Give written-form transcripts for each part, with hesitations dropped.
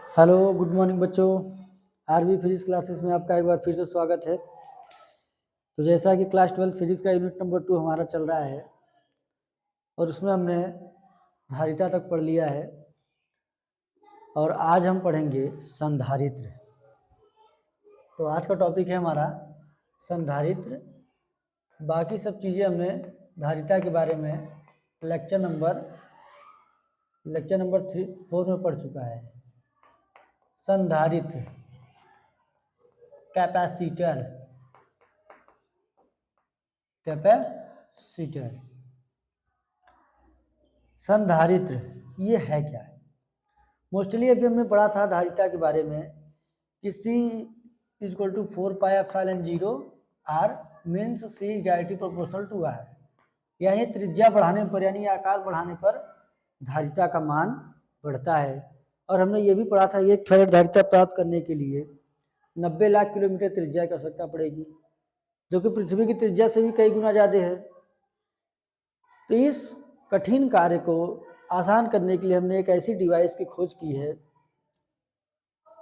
Hello, good morning बच्चों। RV physics classes में आपका एक बार फिर से स्वागत है। तो जैसा कि क्लास 12 फिजिक्स का यूनिट नंबर 2 हमारा चल रहा है और उसमें हमने धारिता तक पढ़ लिया है और आज हम पढ़ेंगे संधारित्र। तो आज का टॉपिक है हमारा संधारित्र। बाकी सब चीज़ें हमने धारिता के बारे में लेक्चर नंबर 4 में पढ़ चुका है। संधारित्र, कैपेसिटर, संधारित्र ये है क्या? मोस्टली अभी हमने पढ़ा था धारिता के बारे में कि C = 4πε0 R means C is directly proportional to R, यानी त्रिज्या बढ़ाने पर यानी आकार बढ़ाने पर धारिता का मान बढ़ता है। और हमने ये भी पढ़ा था एक फैराड धारिता प्राप्त करने के लिए 90 लाख किलोमीटर त्रिज्या की आवश्यकता पड़ेगी, जो कि पृथ्वी की त्रिज्या से भी कई गुना ज़्यादा है। तो इस कठिन कार्य को आसान करने के लिए हमने एक ऐसी डिवाइस की खोज की है।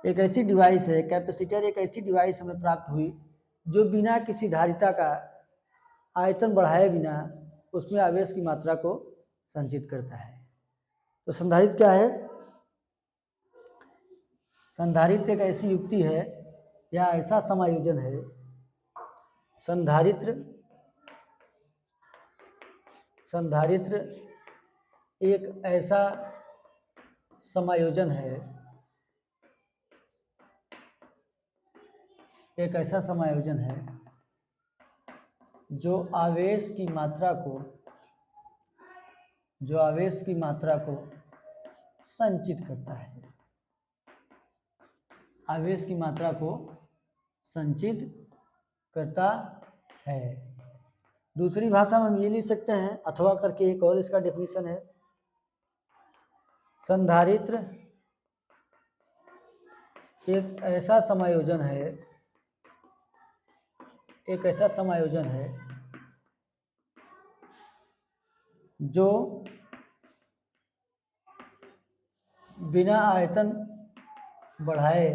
एक ऐसी डिवाइस है कैपेसिटर, एक ऐसी डिवाइस हमें प्राप्त हुई जो बिना किसी धारिता का आयतन बढ़ाए बिना उसमें आवेश की मात्रा को संचित करता है। तो संधारित्र क्या है? संधारित्र एक ऐसी युक्ति है या ऐसा समायोजन है। संधारित्र एक ऐसा समायोजन है, जो आवेश की मात्रा को संचित करता है। आवेश की मात्रा को संचित करता है। दूसरी भाषा में हम ये लिख सकते हैं अथवा करके, एक और इसका डेफिनेशन है। संधारित्र एक ऐसा समायोजन है जो बिना आयतन बढ़ाए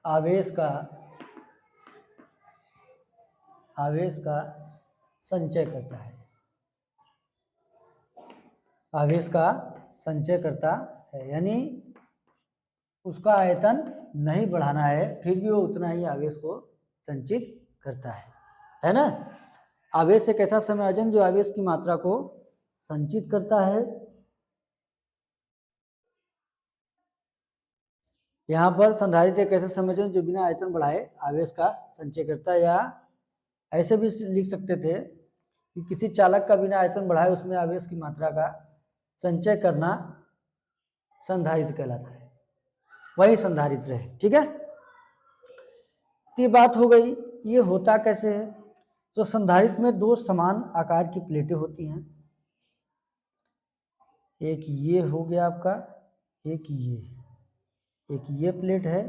आवेश का संचय करता है। यानी उसका आयतन नहीं बढ़ाना है, फिर भी वो उतना ही आवेश को संचित करता है ना। आवेश एक ऐसा समायोजन जो आवेश की मात्रा को संचित करता है। यहाँ पर संधारित्र एक ऐसा समायोजन जो बिना आयतन बढ़ाए आवेश का संचय करता है, या ऐसे भी लिख सकते थे कि किसी चालक का बिना आयतन बढ़ाए उसमें आवेश की मात्रा का संचय करना संधारित्र कहलाता है। वही संधारित्र है। ठीक है, तो ये बात हो गई। ये होता कैसे है? तो संधारित्र में दो समान आकार की प्लेटें होती हैं। एक ये हो गया आपका, एक ये प्लेट है।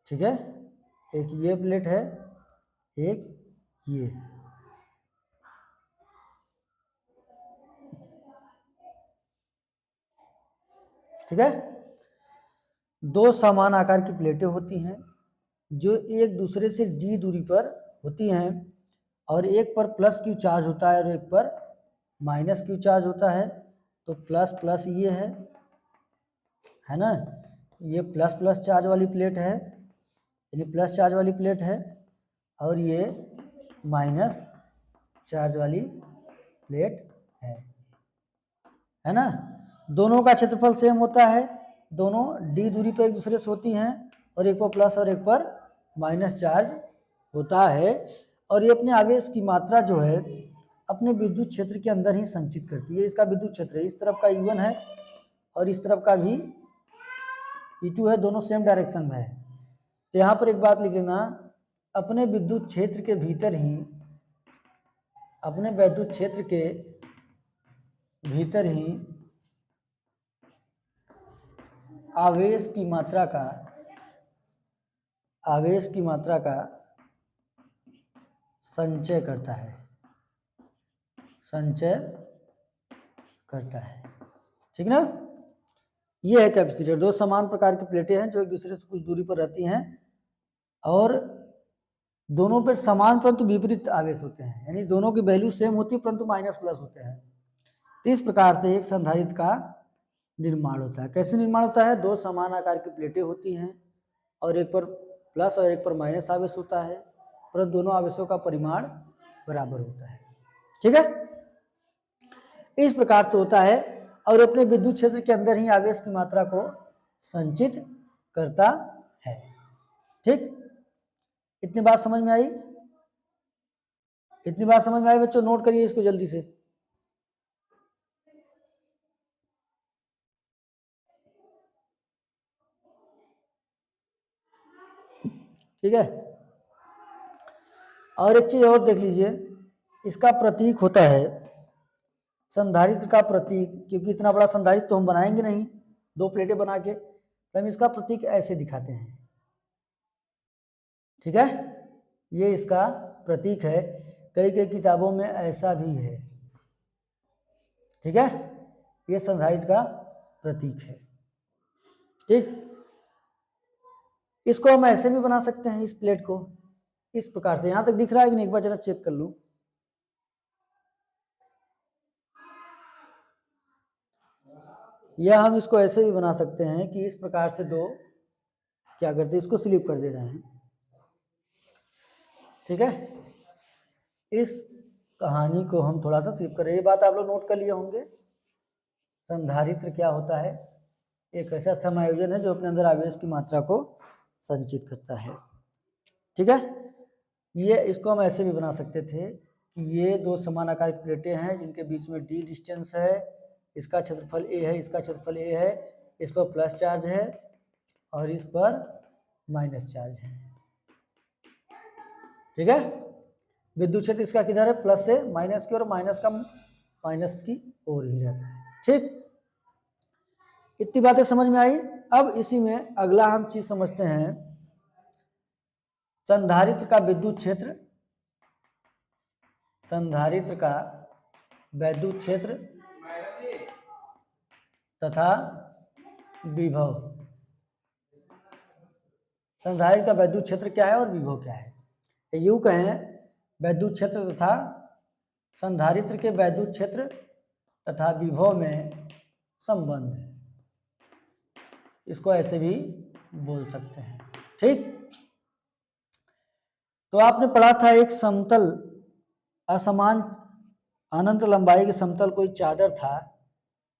ठीक है, एक ये प्लेट है, एक ये। ठीक है, दो समान आकार की प्लेटें होती हैं जो एक दूसरे से d दूरी पर होती हैं, और एक पर प्लस क्यू चार्ज होता है और एक पर माइनस क्यू चार्ज होता है। तो प्लस प्लस ये है ना, ये प्लस प्लस चार्ज वाली प्लेट है, यानी प्लस चार्ज वाली प्लेट है, और ये माइनस चार्ज वाली प्लेट है ना। दोनों का क्षेत्रफल सेम होता है, दोनों d दूरी पर एक दूसरे से होती हैं, और एक पर प्लस और एक पर माइनस चार्ज होता है। और ये अपने आवेश की मात्रा जो है अपने विद्युत क्षेत्र के अंदर ही संचित करती है। इसका विद्युत क्षेत्र इस तरफ का E1 है और इस तरफ का भी E2 है, दोनों सेम डायरेक्शन में है। तो यहाँ पर एक बात लिख लेना, अपने विद्युत क्षेत्र के भीतर ही आवेश की मात्रा का संचय करता है, संचय करता है। ठीक ना। ये है कैपेसिटर। दो समान प्रकार की प्लेटें हैं जो एक दूसरे से कुछ दूरी पर रहती हैं और दोनों पर समान परंतु विपरीत आवेश होते हैं, यानी दोनों की वैल्यू सेम होती है परंतु माइनस प्लस होते हैं। तो इस प्रकार से एक संधारित्र का निर्माण होता है। कैसे निर्माण होता है? दो समान आकार की प्लेटें होती हैं और एक पर प्लस और एक पर माइनस आवेश होता है, परंतु दोनों आवेशों का परिमाण बराबर होता है। ठीक है, इस प्रकार से होता है और अपने विद्युत क्षेत्र के अंदर ही आवेश की मात्रा को संचित करता है। ठीक, इतनी बात समझ में आई? इतनी बात समझ में आई बच्चों? नोट करिए इसको जल्दी से। ठीक है, और एक चीज और देख लीजिए, इसका प्रतीक होता है संधारित्र का प्रतीक, क्योंकि इतना बड़ा संधारित्र तो हम बनाएंगे नहीं दो प्लेटें बना के, तो हम इसका प्रतीक ऐसे दिखाते हैं। ठीक है, ये इसका प्रतीक है, कई कई किताबों में ऐसा भी है। ठीक है, ये संधारित्र का प्रतीक है। ठीक, इसको हम ऐसे भी बना सकते हैं, इस प्लेट को इस प्रकार से। यहां तक दिख रहा है कि नहीं? एक बार जरा चेक कर लूं। या हम इसको ऐसे भी बना सकते हैं कि इस प्रकार से दो क्या करते हैं, इसको स्लिप कर दे रहे हैं। ठीक है, इस कहानी को हम थोड़ा सा स्लिप कर रहे हैं। ये बात आप लोग नोट कर लिए होंगे। संधारित्र क्या होता है? एक ऐसा समायोजन है जो अपने अंदर आवेश की मात्रा को संचित करता है। ठीक है, ये इसको हम ऐसे भी बना सकते थे कि ये दो समान आकार की प्लेटें हैं जिनके बीच में d डिस्टेंस है, इसका क्षेत्रफल a है, इसका क्षेत्रफल a है, इस पर प्लस चार्ज है और इस पर माइनस चार्ज है। ठीक है, विद्युत क्षेत्र इसका किधर है? प्लस से माइनस की ओर, माइनस का माइनस की ओर ही रहता है। ठीक, इतनी बातें समझ में आई। अब इसी में अगला हम चीज समझते हैं, संधारित्र का विद्युत क्षेत्र, संधारित्र का वैद्युत क्षेत्र तथा विभव। संधारित्र का वैद्युत क्षेत्र क्या है और विभव क्या है? यूं कहें, वैद्युत क्षेत्र तथा संधारित्र के वैद्युत क्षेत्र तथा विभव में संबंध, इसको ऐसे भी बोल सकते हैं। ठीक, तो आपने पढ़ा था एक समतल असमान अनंत लंबाई की समतल कोई चादर था,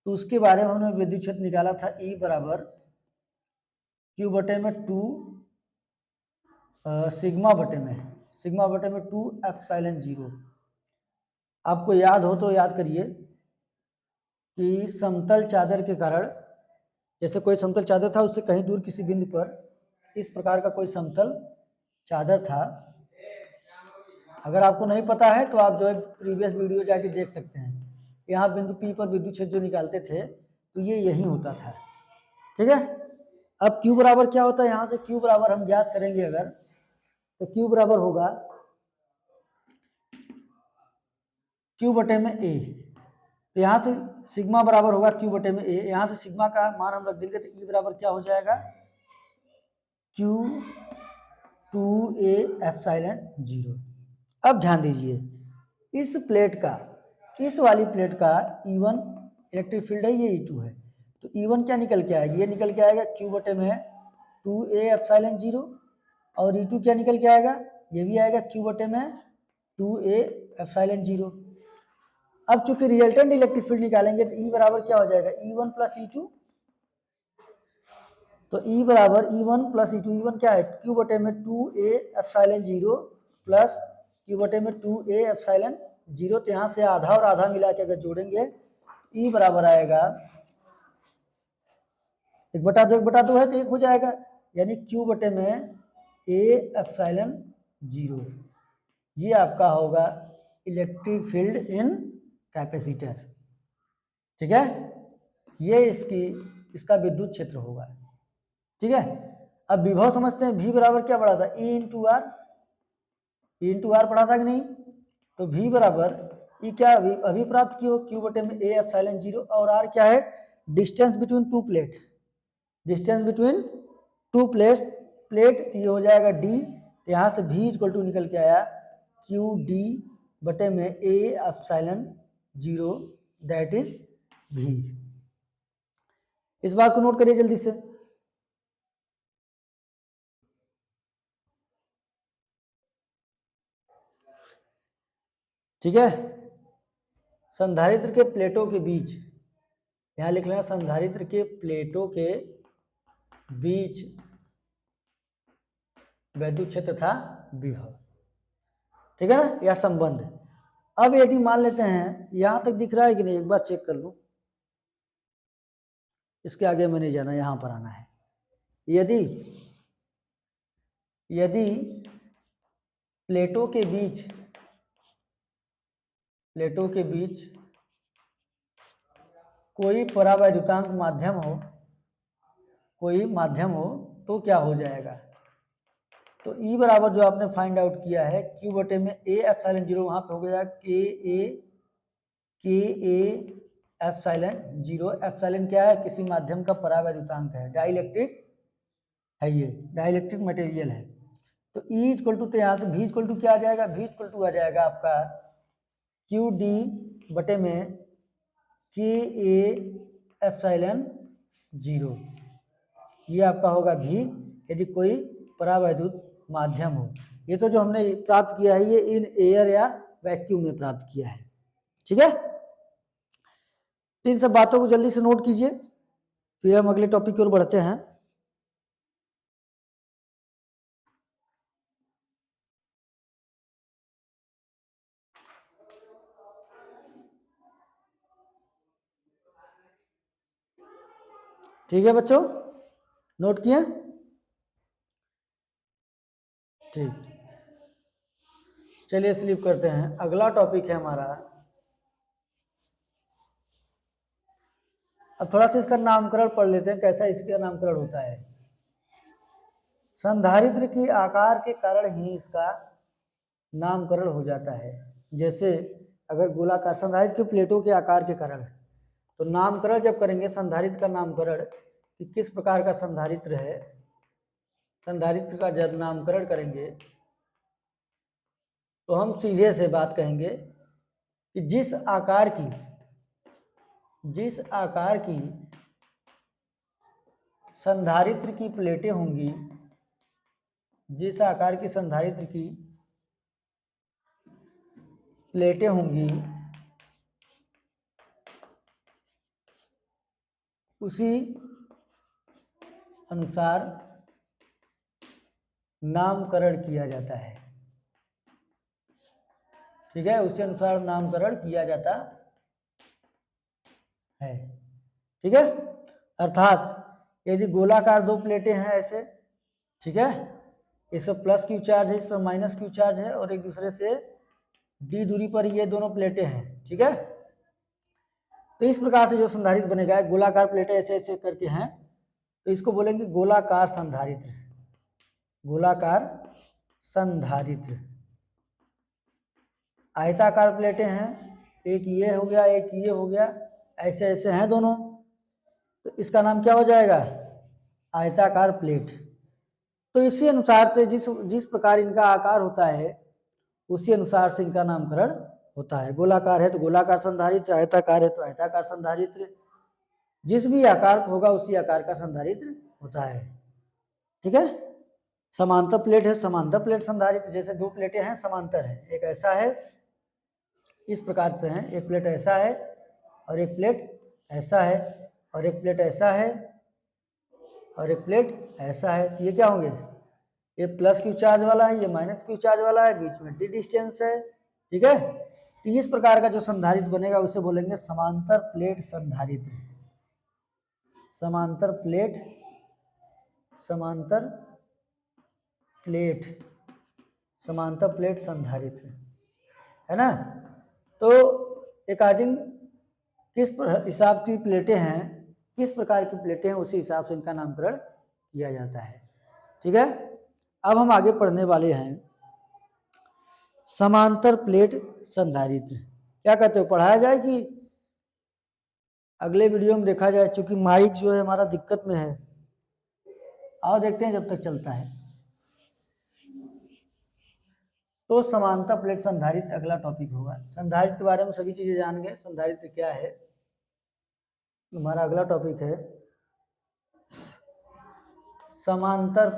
तो उसके बारे में हमने विद्युत क्षेत्र निकाला था E बराबर Q बटे में 2 सिग्मा बटे में 2 एप्सिलॉन 0। आपको याद हो तो याद करिए कि समतल चादर के कारण, जैसे कोई समतल चादर था, उससे कहीं दूर किसी बिंदु पर इस प्रकार का कोई समतल चादर था। अगर आपको नहीं पता है तो आप जो है प्रीवियस वीडियो जाके देख सकते हैं। यहाँ बिंदु P पर विद्युत क्षेत्र जो निकालते थे तो ये यही होता था। ठीक है, अब Q बराबर क्या होता है? यहाँ से Q बराबर हम ज्ञात करेंगे अगर, तो Q बराबर होगा Q बटे में A। तो यहाँ से सिग्मा बराबर होगा Q बटे में A। यहाँ से सिग्मा का मान हम रख देंगे तो E बराबर क्या हो जाएगा? Q 2A epsilon 0। अब ध्यान दीजिए, इस प्लेट का, इस वाली प्लेट का E1 इलेक्ट्रिक फील्ड है, ये E2 है, तो E1 क्या निकल के आएगा? ये निकल के आएगा Q बटे में 2A एप्सिलॉन 0, और E2 क्या निकल के आएगा? ये भी आएगा Q बटे में 2A एप्सिलॉन 0। अब चूंकि रिजल्टेंट इलेक्ट्रिक फील्ड निकालेंगे तो E बराबर क्या हो जाएगा? E1 plus E2। तो E बराबर E1 प्लस E2। E1 क्या है? Q बटे में 2A एप्सिलॉन 0 प्लस Q बटे में 2A एप्सिलॉन 0। तो यहाँ से आधा और आधा मिला के अगर जोड़ेंगे, E बराबर आएगा 1/2 है तो 1 हो जाएगा, यानी Q बटे में A एप्सिलॉन 0। ये आपका होगा इलेक्ट्रिक फील्ड इन कैपेसिटर। ठीक है, ये इसका विद्युत क्षेत्र होगा। ठीक है, अब विभव समझते हैं। V बराबर क्या पड़ा था? E into R. E into R पढ़ा था कि नहीं? तो V बराबर ई क्या अभी प्राप्त किया Q बटे में A एप्सिलॉन 0 और R क्या है? Distance between two plate, distance between two plate ये हो जाएगा D। तो यहाँ से V इक्वल टू निकल के आया क्यू डी बटे में A epsilon 0 that is V। इस बात को नोट करिए जल्दी से। ठीक है, संधारित्र के प्लेटों के बीच, यहां लिख लेना संधारित्र के प्लेटों के बीच वैद्युत क्षेत्र था विभव। ठीक है ना, यह संबंध। अब यदि मान लेते हैं यहां तक दिख रहा है कि नहीं, एक बार चेक कर लूं, इसके आगे मैं नहीं जाना, यहां पर आना है। यदि प्लेटों के बीच कोई परावैद्युतांक माध्यम हो तो क्या हो जाएगा? तो E बराबर जो आपने फाइंड आउट किया है Q बटे में A एप्सिलॉन 0, वहां पे हो गया के ए एप्सिलॉन 0। एप्सिलॉन क्या है? किसी माध्यम का परावैद्युतांक है, डाइलेक्ट्रिक है, ये डाइलेक्ट्रिक मटेरियल है। तो E इक्वल टू, तो यहाँ से V इक्वल टू क्या आ जाएगा? V इक्वल टू आ जाएगा आपका क्यू डी बटे में के ए एप्सिलॉन 0, ये आपका होगा V यदि कोई परावैद्युत माध्यम हो। ये तो जो हमने प्राप्त किया है ये इन एयर या वैक्यूम में प्राप्त किया है। ठीक है, तो इन सब बातों को जल्दी से नोट कीजिए, फिर हम अगले टॉपिक की ओर बढ़ते हैं। ठीक है बच्चों, नोट किया? ठीक, चलिए स्लिप करते हैं। अगला टॉपिक है हमारा, अब थोड़ा सा इसका नामकरण पढ़ लेते हैं, कैसा इसका नामकरण होता है। संधारित्र के आकार के कारण ही इसका नामकरण हो जाता है। जैसे अगर गोलाकार, संधारित्र की प्लेटों के आकार के कारण, तो नामकरण जब करेंगे संधारित्र का नामकरण कि किस प्रकार का संधारित्र है, संधारित्र का जब नामकरण करेंगे तो हम सीधे से बात कहेंगे कि जिस आकार की संधारित्र की प्लेटें होंगी, जिस आकार की संधारित्र की प्लेटें होंगी उसी अनुसार नामकरण किया जाता है। ठीक है, उसी अनुसार नामकरण किया जाता है। ठीक है, अर्थात यदि गोलाकार दो प्लेटें हैं ऐसे, ठीक है, इस पर प्लस क्यू चार्ज है, इस पर माइनस क्यू चार्ज है, और एक दूसरे से डी दूरी पर ये दोनों प्लेटें हैं। ठीक है, तो इस प्रकार से जो संधारित्र बनेगा, गोलाकार प्लेटें ऐसे ऐसे करके हैं, तो इसको बोलेंगे गोलाकार संधारित्र। गोलाकार संधारित्र। आयताकार प्लेटें हैं, एक ये हो गया, एक ये हो गया, ऐसे ऐसे हैं दोनों, तो इसका नाम क्या हो जाएगा? आयताकार प्लेट। तो इसी अनुसार से जिस प्रकार इनका आकार होता है उसी अनुसार से इनका नामकरण होता है। गोलाकार है तो गोलाकार संधारित्र, आयताकार है तो आयताकार संधारित्र, जिस भी आकार होगा उसी आकार का संधारित्र होता है। ठीक है, समांतर प्लेट है, समांतर प्लेट संधारित्र, जैसे दो प्लेटें हैं समांतर है, एक ऐसा है, इस प्रकार से है, एक प्लेट ऐसा है और एक प्लेट ऐसा है, और एक प्लेट ऐसा है और एक प्लेट ऐसा है। ये क्या होंगे? ये प्लस क्यू चार्ज वाला है, ये माइनस क्यू चार्ज वाला है, बीच में डी डिस्टेंस है। ठीक है, तो इस प्रकार का जो संधारित्र बनेगा उसे बोलेंगे समांतर प्लेट संधारित्र। समांतर प्लेट संधारित्र है ना। तो अकॉर्डिंग किस हिसाब की प्लेटें हैं, किस प्रकार की प्लेटें हैं, उसी हिसाब से इनका नामकरण किया जाता है। ठीक है, अब हम आगे पढ़ने वाले हैं समांतर प्लेट संधारित्र क्या कहते हो, पढ़ाया जाए कि अगले वीडियो में देखा जाए, क्योंकि माइक जो है हमारा दिक्कत में है। आओ देखते हैं जब तक चलता है। तो समांतर प्लेट संधारित्र अगला टॉपिक होगा। संधारित्र के बारे में सभी चीजें जान गए, संधारित्र क्या है। हमारा अगला टॉपिक है समांतर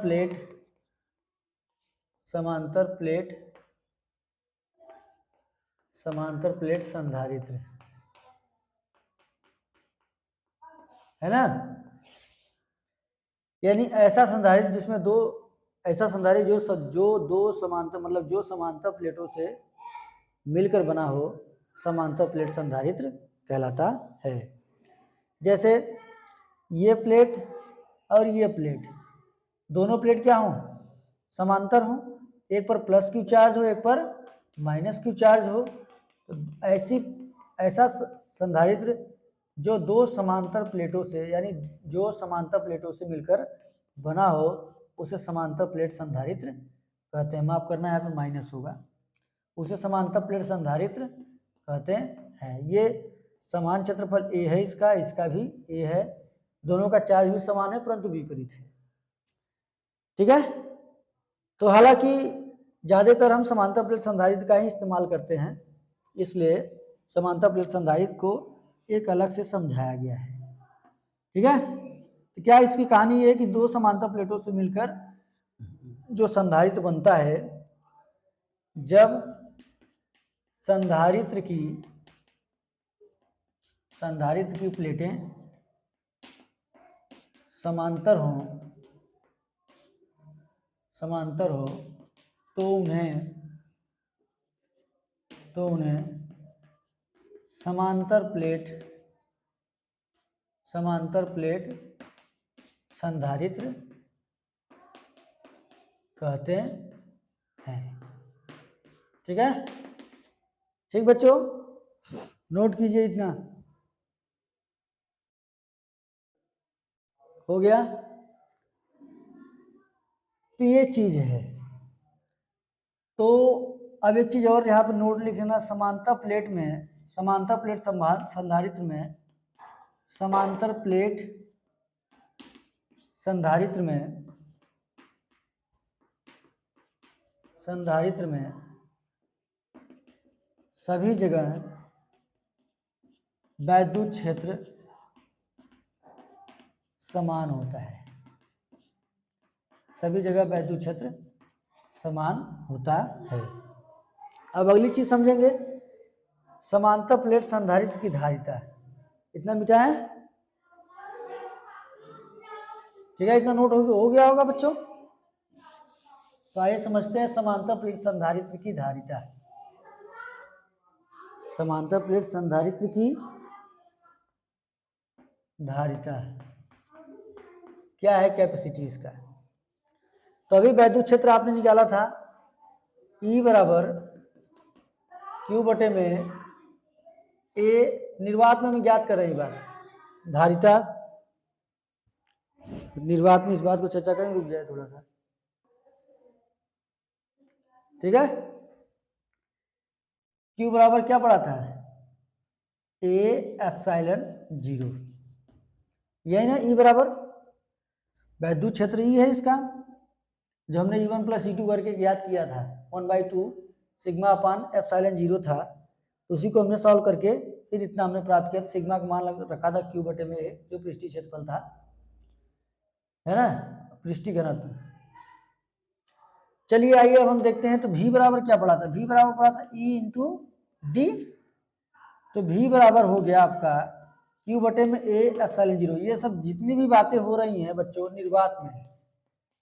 प्लेट संधारित्र, है ना। यानी ऐसा संधारित्र जिसमें ऐसा संधारित्र जो दो समांतर मतलब जो समांतर प्लेटों से मिलकर बना हो, समांतर प्लेट संधारित्र कहलाता है। जैसे ये प्लेट और ये प्लेट, दोनों प्लेट क्या हो, समांतर हो, एक पर प्लस क्यू चार्ज हो, एक पर माइनस क्यू चार्ज हो। तो ऐसा संधारित्र जो दो समांतर प्लेटों से यानी जो समांतर प्लेटों से मिलकर बना हो उसे समांतर प्लेट संधारित्र कहते हैं। माफ करना, यहाँ पे माइनस होगा। उसे समांतर प्लेट संधारित्र कहते हैं। ये समान क्षेत्रफल ए है, इसका भी ए है, दोनों का चार्ज भी समान है परंतु विपरीत है। ठीक है। तो हालांकि ज़्यादातर हम समांतर प्लेट संधारित्र का ही इस्तेमाल करते हैं, इसलिए समांतर प्लेट संधारित्र को एक अलग से समझाया गया है। ठीक है। तो क्या इसकी कहानी है कि दो समांतर प्लेटों से मिलकर जो संधारित्र बनता है, जब संधारित्र की प्लेटें समांतर हो तो उन्हें समांतर प्लेट संधारित्र कहते हैं। ठीक है। ठीक बच्चों, नोट कीजिए, इतना हो गया। तो ये चीज है। तो अब एक चीज और यहाँ पर नोट लिख लेना, समांतर प्लेट संधारित्र में सभी जगह वैद्युत क्षेत्र समान होता है। सभी जगह वैद्युत क्षेत्र समान होता है। अब अगली चीज समझेंगे, समांतर प्लेट संधारित्र की धारिता। इतना मिटा है। ठीक है, इतना नोट हो गया होगा बच्चों। तो आइए समझते हैं समांतर प्लेट संधारित्र की धारिता। समांतर प्लेट संधारित्र की धारिता क्या है, कैपेसिटी इसका। तो अभी वैद्युत क्षेत्र आपने निकाला था, E बराबर Q बटे में A, निर्वात में ज्ञात कर रही बात, धारिता निर्वात में इस बात को चर्चा करें, रुक जाए थोड़ा सा। ठीक है। Q बराबर क्या पड़ा था, A एप्सिलॉन 0, यही ना। E बराबर वैद्युत क्षेत्र E है इसका, जो हमने E1 प्लस E2 करके ज्ञात किया था, 1/2 सिग्मा अपान एप्सिलॉन 0 था। उसी को हमने सॉल्व करके फिर इतना हमने प्राप्त किया। सिग्मा का मान रखा था Q बटे में A, जो पृष्ठीय क्षेत्रफल था, है ना, पृष्ठीय घनत्व। चलिए आइए अब हम देखते हैं। तो V बराबर क्या पड़ा था, V बराबर पड़ा था E इंटू डी। तो V बराबर हो गया आपका Q बटे में A एप्सिलॉन 0। ये सब जितनी भी बातें हो रही हैं बच्चों, निर्वात में है,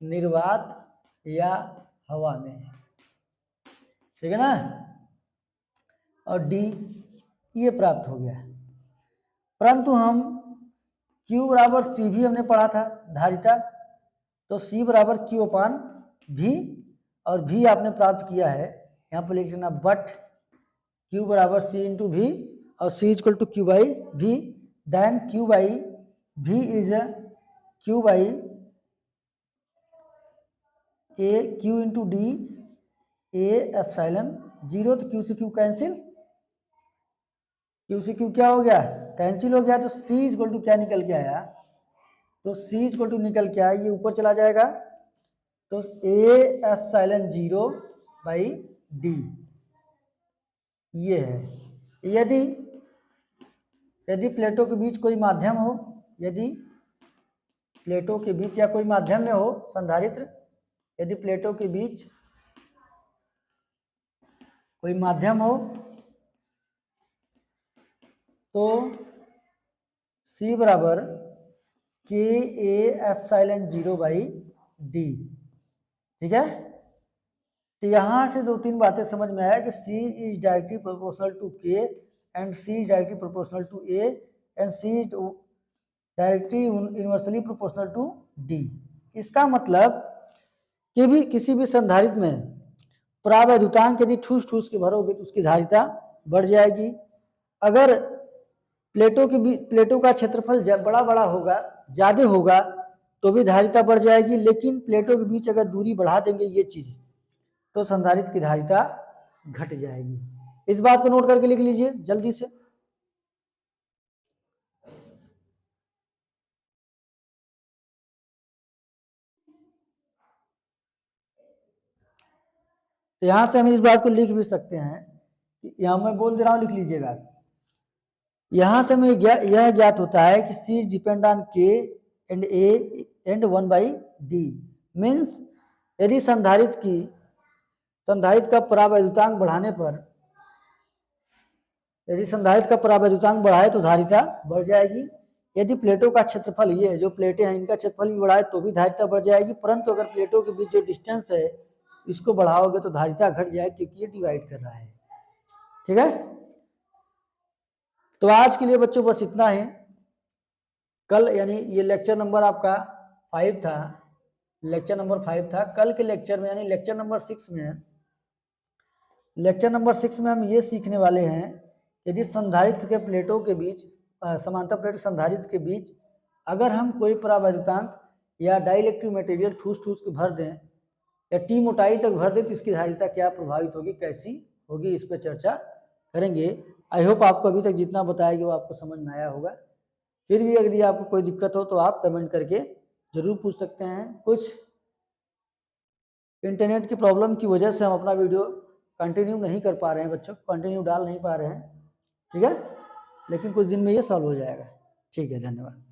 निर्वात या हवा में, ठीक है ना। और D ये प्राप्त हो गया। परंतु हम Q बराबर C भी हमने पढ़ा था धारिता, तो C बराबर Q अपान V, और V आपने प्राप्त किया है, यहाँ पर लिख लेना बट Q बराबर C इंटू V, और C equal to Q by V, then Q by V is Q by A Q into D A epsilon zero तो क्यू से क्यू कैंसिल, क्यू से क्यू क्या हो गया, कैंसिल हो गया। तो सी इक्वल टू क्या निकल के आया, तो सी इक्वल टू निकल के आया, ये ऊपर चला जाएगा तो A epsilon zero by D ये है। यदि यदि प्लेटों के बीच कोई माध्यम हो, यदि प्लेटों के बीच या कोई माध्यम में हो संधारित्र, यदि प्लेटों के बीच कोई माध्यम हो तो C बराबर के A epsilon zero by D. ठीक है, तो यहां से दो तीन बातें समझ में आया कि C is directly proportional to K and C is directly proportional to A and C is directly inversely proportional to D। इसका मतलब कि भी किसी भी संधारित्र में परावैद्युतांक यदि ठूस ठूस के भरोगे तो उसकी धारिता बढ़ जाएगी। अगर प्लेटों का क्षेत्रफल बड़ा बड़ा होगा, ज्यादा होगा, तो भी धारिता बढ़ जाएगी। लेकिन प्लेटों के बीच अगर दूरी बढ़ा देंगे ये चीज, तो संधारित्र की धारिता घट जाएगी। इस बात को नोट करके लिख लीजिए जल्दी से। तो यहां से हम इस बात को लिख भी सकते हैं, यहां मैं बोल दे रहा हूं, लिख लीजिएगा। यहां से हमें यह ज्ञात होता है कि C depend on K and A and 1/D। Means यदि संधारित्र का परावैद्युतांक बढ़ाने पर, यदि संधारित्र का परावैद्युतांक बढ़ाए तो धारिता बढ़ जाएगी। यदि प्लेटों का क्षेत्रफल, ये जो प्लेटें हैं इनका क्षेत्रफल भी बढ़ाए तो भी धारिता बढ़ जाएगी। परंतु अगर प्लेटों के बीच जो डिस्टेंस है इसको बढ़ाओगे तो धारिता घट जाएगी, क्योंकि ये डिवाइड कर रहा है। ठीक है, तो आज के लिए बच्चों बस इतना है। कल यानी ये लेक्चर नंबर आपका 5 था, लेक्चर नंबर 5 था। कल के लेक्चर में यानी लेक्चर नंबर 6 में हम ये सीखने वाले हैं, यदि संधारित्र के प्लेटों के बीच, समांतर प्लेट संधारित्र के बीच अगर हम कोई परावैद्युतांक या डाइलेक्ट्रिक मटेरियल ठूस ठूस के भर दें या टी मोटाई तक भर दें तो इसकी धारिता क्या प्रभावित होगी, कैसी होगी, इस पर चर्चा करेंगे। आई होप आपको अभी तक जितना बताया गया वो आपको समझ में आया होगा। फिर भी यदि आपको कोई दिक्कत हो तो आप कमेंट करके जरूर पूछ सकते हैं। कुछ इंटरनेट की प्रॉब्लम की वजह से हम अपना वीडियो कंटिन्यू नहीं कर पा रहे हैं, बच्चों कंटिन्यू डाल नहीं पा रहे हैं। ठीक है, लेकिन कुछ दिन में ये सॉल्व हो जाएगा। ठीक है, धन्यवाद।